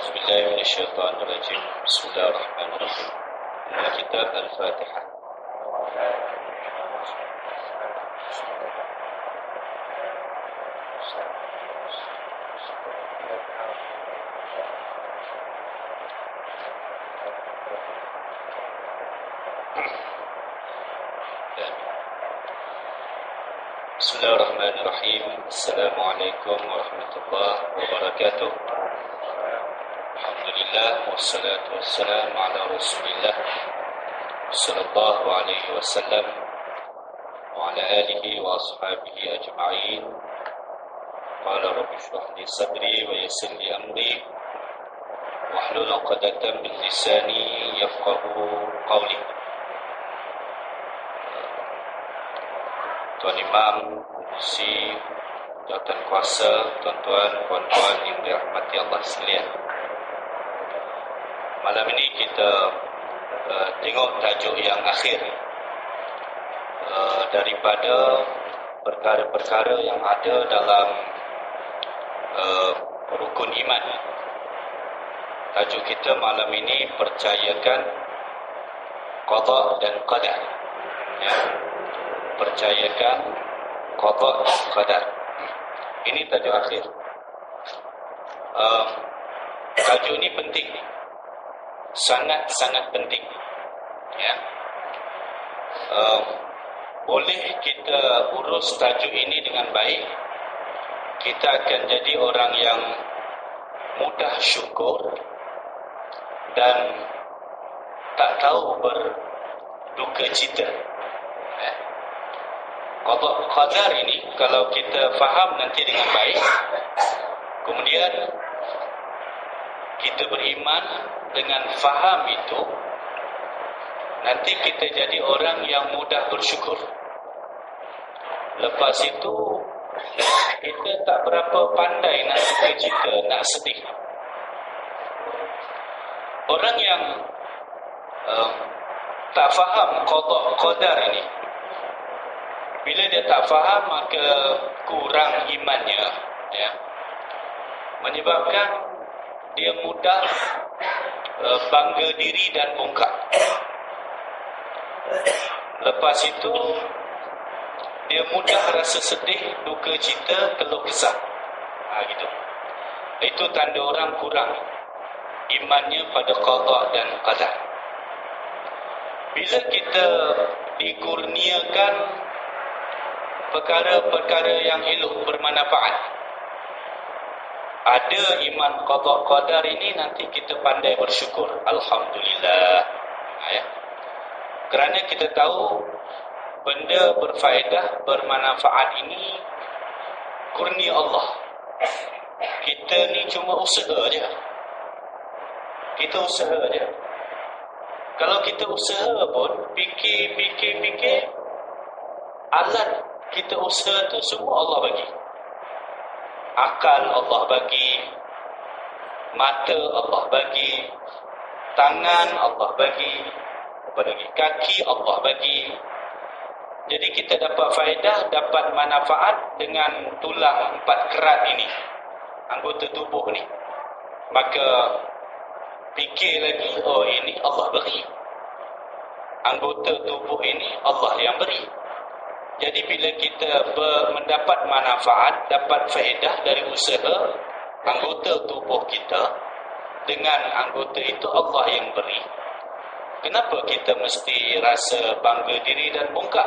أعوذ بالله من الشيطان الرجيم. بسم الله الرحمن الرحيم. من كتاب الفاتحة. بسم الله الرحمن الرحيم. السلام عليكم ورحمة الله وبركاته. الحمد لله والصلاة والسلام على رسول الله صلى الله عليه وسلم وعلى آله وأصحابه أجمعين. قال رب اشرح لي صدري ويسر لي أمري واحلل عقدة من لساني يفقهوا قولي. Tuan Imam, Pengurusi, Jawatan Kuasa, tuan-tuan, puan-puan yang dirahmati Allah sekalian. Malam ini kita tengok tajuk yang akhir daripada perkara-perkara yang ada dalam rukun iman. Tajuk kita malam ini percayakan qada dan qadar. Ya. Percayakan qada dan qadar. Ini tajuk akhir. Tajuk ini penting, sangat-sangat penting. Ya. Boleh kita urus tajuk ini dengan baik, kita akan jadi orang yang mudah syukur dan tak tahu berduka cita. Qada qadar ini kalau kita faham nanti dengan baik, kemudian kita beriman dengan faham itu, nanti kita jadi orang yang mudah bersyukur. Lepas itu kita tak berapa pandai nak suka cita, nak sedih. Orang yang tak faham qada qadar ini, bila dia tak faham, maka kurang imannya, ya. Menyebabkan dia mudah bangga diri dan bongkak. Lepas itu dia mudah rasa sedih, duka cita, keluh kesah. Gitu. Itu tanda orang kurang imannya pada qada dan qadar. Bila kita dikurniakan perkara-perkara yang elok, bermanfaat, ada iman qada qadar ini, nanti kita pandai bersyukur. Alhamdulillah. Ya. Kerana kita tahu benda berfaedah, bermanfaat ini kurnia Allah. Kita ni cuma usaha je. Kita usaha je. Kalau kita usaha pun, fikir, alat kita usaha tu semua Allah bagi. Akal Allah bagi, mata Allah bagi, tangan Allah bagi, apa lagi? Kaki Allah bagi. Jadi kita dapat faedah, dapat manfaat dengan tulang 4 kerat ini, anggota tubuh ni. Maka fikir lagi, oh ini Allah beri. Anggota tubuh ini Allah yang beri. Jadi bila kita mendapat manfaat, dapat faedah dari usaha anggota tubuh kita, dengan anggota itu Allah yang beri, kenapa kita mesti rasa bangga diri dan bongkak?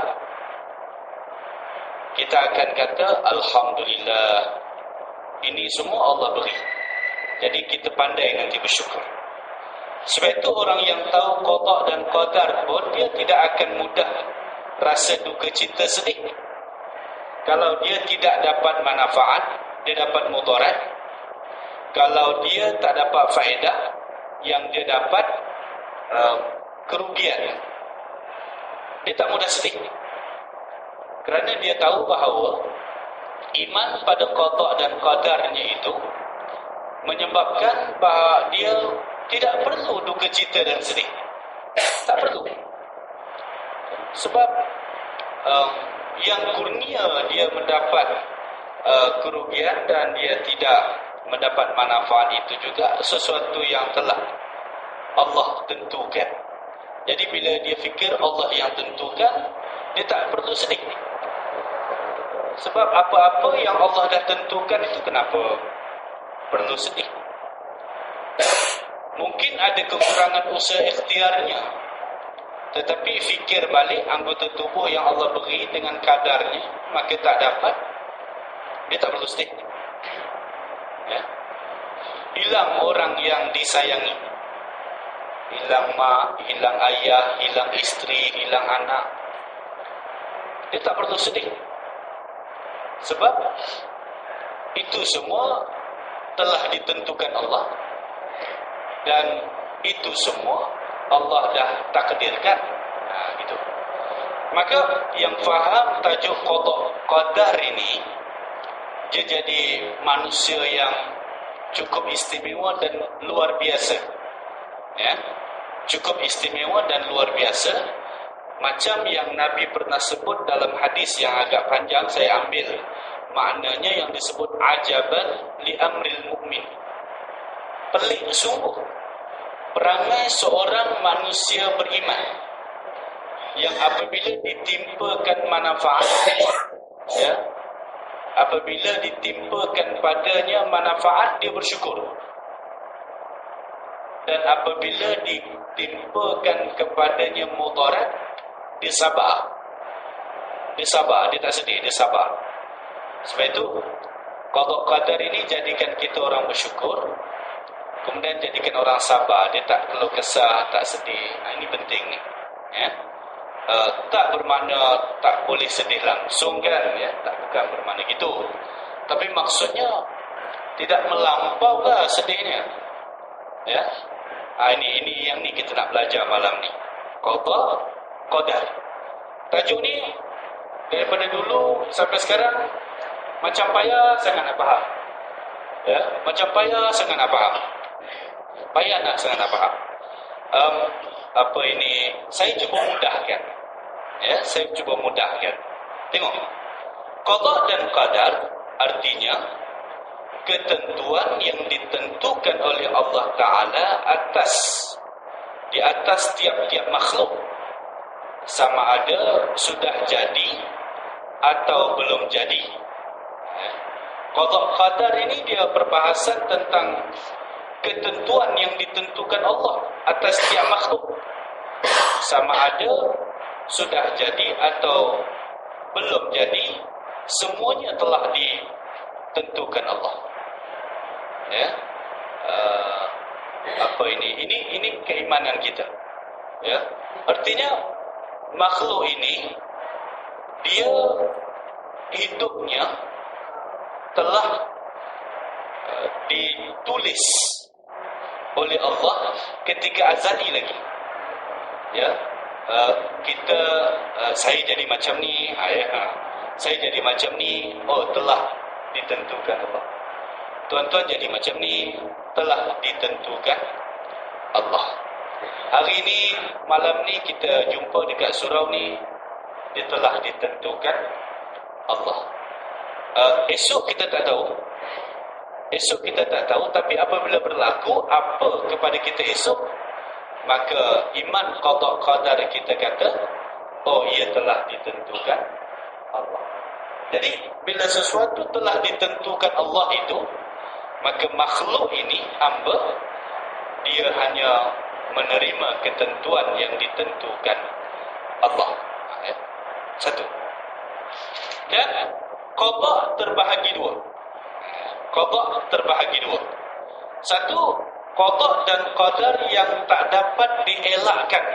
Kita akan kata Alhamdulillah, ini semua Allah beri. Jadi kita pandai nanti bersyukur. Sebab itu orang yang tahu qada dan qadar pun, dia tidak akan mudah rasa duka cita, sedih. Kalau dia tidak dapat manfaat, dia dapat mudarat. Kalau dia tak dapat faedah, yang dia dapat kerugian, dia tak mudah sedih. Kerana dia tahu bahawa iman pada qada dan qadarnya itu menyebabkan bahawa dia tidak perlu duka cita dan sedih. Tak perlu. Sebab yang kurnia dia mendapat kerugian dan dia tidak mendapat manfaat itu juga sesuatu yang telah Allah tentukan. Jadi bila dia fikir Allah yang tentukan, dia tak perlu sedih. Sebab apa-apa yang Allah dah tentukan itu kenapa perlu sedih? Mungkin ada kekurangan usaha ikhtiarnya, tetapi fikir balik anggota tubuh yang Allah beri dengan kadarnya, maka tak dapat, dia tak perlu sedih. Ya? Hilang orang yang disayangi, hilang mak, hilang ayah, hilang isteri, hilang anak, dia tak perlu sedih. Sebab itu semua telah ditentukan Allah, dan itu semua Allah dah takdirkan. Gitu. Maka yang faham tajuk qada qadar ini, dia jadi manusia yang cukup istimewa dan luar biasa. Ya, cukup istimewa dan luar biasa. Macam yang Nabi pernah sebut dalam hadis yang agak panjang, saya ambil maknanya yang disebut ajaban li amril mu'min. Pelik sungguh perangai seorang manusia beriman yang apabila ditimpakan manfaat, ya, apabila ditimpakan padanya manfaat, dia bersyukur. Dan apabila ditimpakan kepadanya mudarat, dia sabar. Dia sabar, dia tak sedih, dia sabar. Sebab itu qada qadar ini jadikan kita orang bersyukur, kemudian jadikan orang sabar. Dia tak keluh kesah, tak sedih. Ini penting ni. Ya. Tak bermakna tak boleh sedih langsung kan, ya, tak bukan bermakna gitu. Tapi maksudnya tidak melampaulah sedihnya. Ya. Ini yang ni kita nak belajar malam ni. Qada qadar. Tajuk ni daripada dulu sampai sekarang macam payah sangat nak faham. Ya, macam payah sangat nak faham. Payah nak sangat nak faham. Apa ini, saya cuba mudahkan. Ya, saya cuba mudahkan. Tengok. Qada dan qadar artinya ketentuan yang ditentukan oleh Allah Ta'ala di atas tiap-tiap makhluk, sama ada sudah jadi atau belum jadi. Qada qadar ini dia perbahasan tentang ketentuan yang ditentukan Allah atas tiap makhluk, sama ada sudah jadi atau belum jadi, semuanya telah ditentukan Allah. Ya, apa ini keimanan kita. Ya, artinya makhluk ini dia hidupnya telah ditulis oleh Allah ketika azali lagi. Ya, saya jadi macam ni, saya jadi macam ni, telah ditentukan Allah. Tuan-tuan jadi macam ni, telah ditentukan Allah. Hari ni, malam ni kita jumpa dekat surau ni, dia telah ditentukan Allah. Esok kita tak tahu. Esok kita tak tahu, tapi apabila berlaku apa kepada kita esok, maka iman qada qadar kita kata, ia telah ditentukan Allah. Jadi bila sesuatu telah ditentukan Allah itu, maka makhluk ini, hamba, dia hanya menerima ketentuan yang ditentukan Allah. Satu. Dan qada terbahagi dua. Qada terbahagi dua. Satu, qada dan qadar yang tak dapat dielakkan,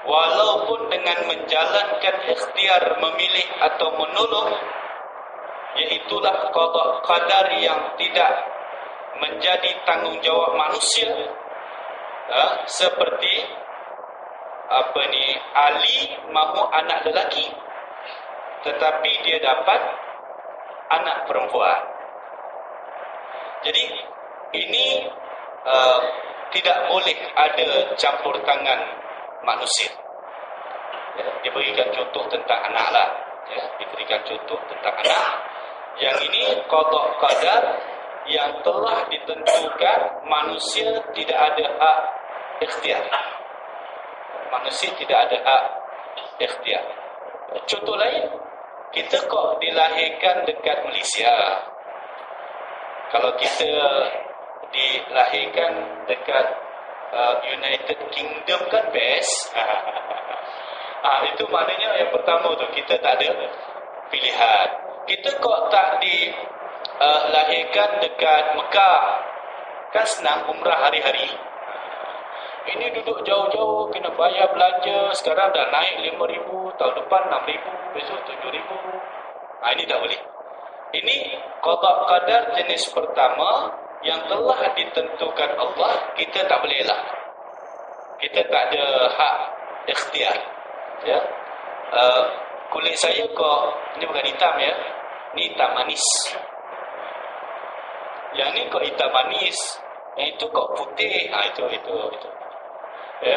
walaupun dengan menjalankan ikhtiar memilih atau menolak, iaitulah qada qadar yang tidak menjadi tanggungjawab manusia. Seperti Ali mahu anak lelaki, tetapi dia dapat anak perempuan. Jadi ini tidak boleh ada campur tangan manusia. Dia berikan contoh tentang anak lah. Diberikan contoh tentang anak. Yang ini qada qadar yang telah ditentukan manusia tidak ada hak ikhtiar. Manusia tidak ada hak ikhtiar. Contoh lain, kita kok dilahirkan dekat Malaysia. Kalau kita dilahirkan dekat United Kingdom kan best. Itu maknanya yang pertama tu, kita tak ada pilihan. Kita kok tak dilahirkan dekat Mekah, kan senang umrah hari-hari. Ini duduk jauh-jauh, kena bayar belanja. Sekarang dah naik 5,000, tahun depan 6,000, besok 7,000. Ini tak boleh. Ini qada qadar jenis pertama yang telah ditentukan Allah, kita tak boleh elak. Kita tak ada hak ikhtiar. Ya. Kulit saya kok, ini bukan hitam ya, ni hitam manis. Yang ni kok hitam manis, yang itu kok putih. Itu. Ya.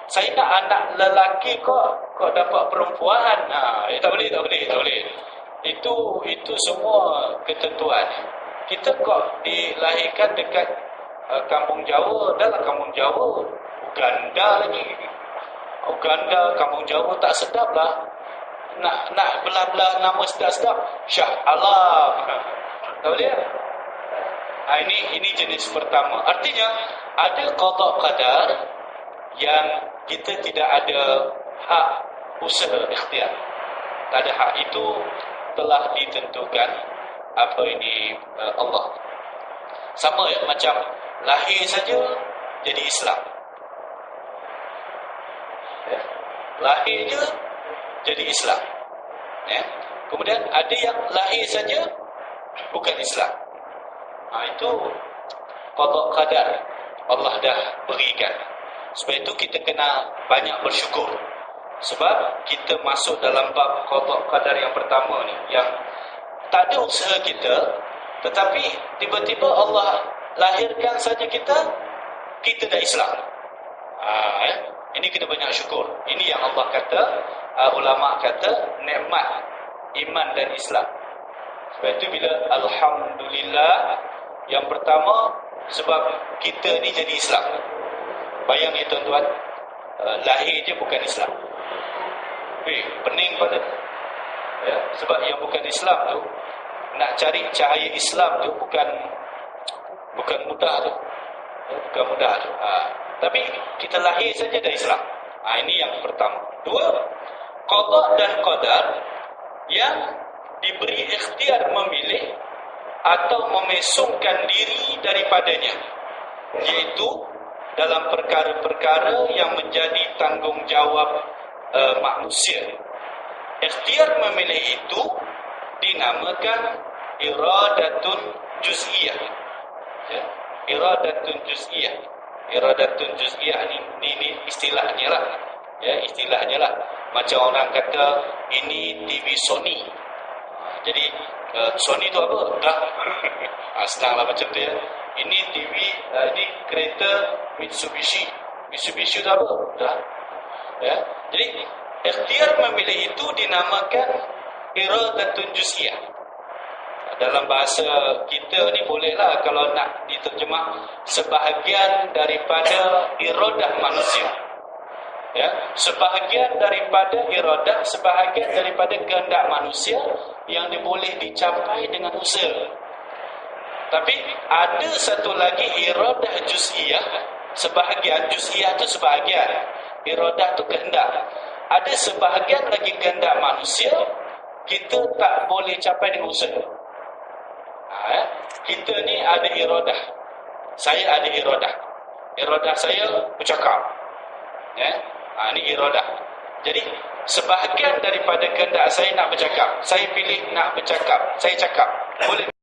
Saya nak anak lelaki kok dapat perempuan. Tak boleh. Itu semua ketentuan. Kita kok dilahirkan dekat kampung Jawa, dalam kampung Jawa, Uganda lagi. Uganda, kampung Jawa tak sedap lah. Nak belah-belah nama sedap-sedap, Shah Alam. Tak boleh. Ini jenis pertama. Artinya ada qada qadar yang kita tidak ada hak usaha ikhtiar. Tak ada hak, itu telah ditentukan Allah. Sama ya, macam lahir saja jadi Islam. Ya. Lahir je jadi Islam. Ya. Kemudian ada yang lahir saja bukan Islam. Itu qada qadar Allah dah berikan. Sebab itu kita kena banyak bersyukur. Sebab kita masuk dalam bab qada qadar yang pertama ni, yang tak ada usaha kita, tetapi tiba-tiba Allah lahirkan saja kita dah Islam. Ini kita banyak syukur. Ini yang Allah kata, ulama kata nikmat iman dan Islam. Sebab itu bila alhamdulillah, yang pertama sebab kita ni jadi Islam. Bayang ya tuan-tuan, lahir je bukan Islam. Pening pada. Ya, sebab yang bukan Islam tu, nak cari cahaya Islam tu bukan mudah tu. Bukan mudah tu. Tapi kita lahir saja dari Islam. Ini yang pertama. Dua, qada dan qadar yang diberi ikhtiar memilih atau memesongkan diri daripadanya, iaitu dalam perkara-perkara yang menjadi tanggungjawab manusia. Ikhtiar memilih itu dinamakan iradatun juz'iyah. Ya, iradatun juz'iyah. Iradatun juz'iyah ni istilahnya lah. Ya, istilahnya lah. Macam orang kata ini TV Sony. Jadi Sony tu apa? Dah. Senanglah macam tu ya. Ini TV, ini kereta Mitsubishi. Mitsubishi tu apa? Dah. Ya. Jadi ikhtiar memilih itu dinamakan iradatun juz'iyah. Dalam bahasa kita ni bolehlah kalau nak diterjemah sebahagian daripada iradah manusia. Ya, sebahagian daripada iradah, sebahagian daripada kehendak manusia yang boleh dicapai dengan usaha. Tapi ada satu lagi iradah juz'iyah. Sebahagian, juz'iyah tu sebahagian, iradah tu kehendak. Ada sebahagian lagi kehendak manusia kita tak boleh capai dengan usaha. Kita ni ada iradah. Saya ada iradah. Iradah saya bercakap. Ya. Ini iradah. Jadi sebahagian daripada kehendak saya nak bercakap, saya pilih nak bercakap, saya cakap. Boleh